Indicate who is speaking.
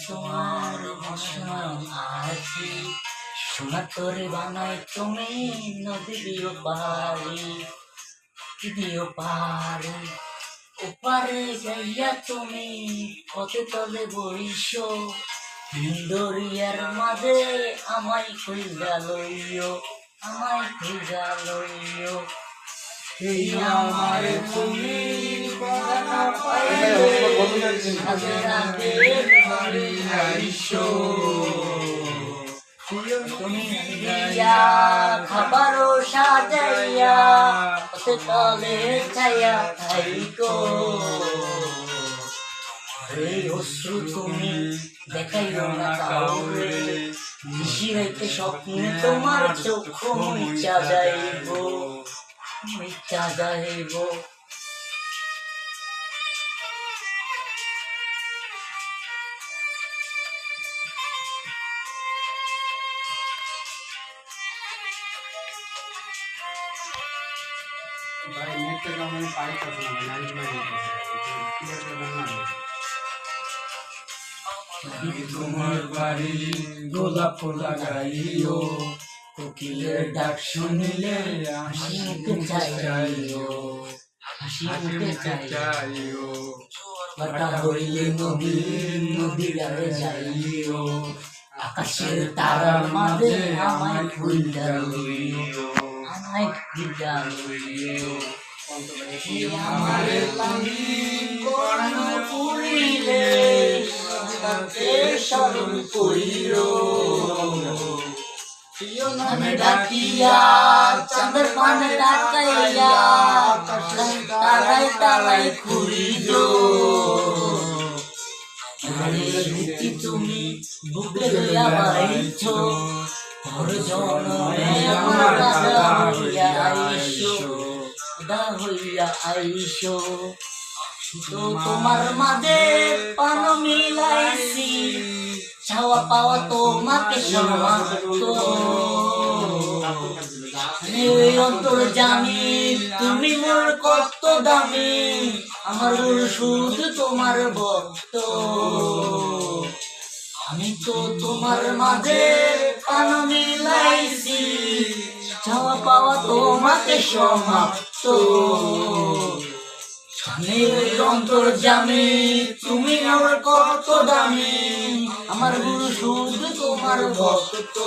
Speaker 1: তোমার ভাষণ আছি সোনা করে বানাই তুমি নদী দিও পারি ওপারে যাইয়া তুমি পথে তলে বইসো দরিয়ার মাঝে আমায় খুঁজা লইও
Speaker 2: এই আমারে তুমি বানা
Speaker 1: তুমি দিয়া খাবারও সাজাইয়া পথে তলে ছায়া থাইকো এই অশ্রু তুমি দেখাইও না কাউরে নিশি রাইতে স্বপ্নে তোমার চক্ষু মিচ্ছা যাইব
Speaker 2: ভাই নেটটা আমি পাইতেছি না ভাই লাইট মারি
Speaker 3: তোমার বাড়ি গোলাপ লাগাইও কোকিলের ডাক শুনিলে
Speaker 1: হাসি মুখে চাইও বাটা হইলে নদীর আরে যাইও আকাশের তারার মাঝে আমায় খুঁজা লইও আমারে তুমি করণ পুরিলে তাতে স্মরণ করিও আমি ডাকিয়া চাঁদের পানে ডাকাইয়া তালাই খুঁড়িও তুমি বুকে লইয়া বাইছো হইয়া আইসো তো তোমার মাঝে পান মিলাইছি ছাওয়া পাওয়া তোমাকে সমাপ্ত অন্তর জানি তুমি মোর কত দামি আমার শুধু তোমার ভক্ত আমি তো তোমার মাঝে পান মিলাইছি চাওয়া পাওয়া তোমাকে সমাপ্ত অন্তর জানি তুমি আমার কত দামি আমার গুরু শুধু তোমার ভক্ত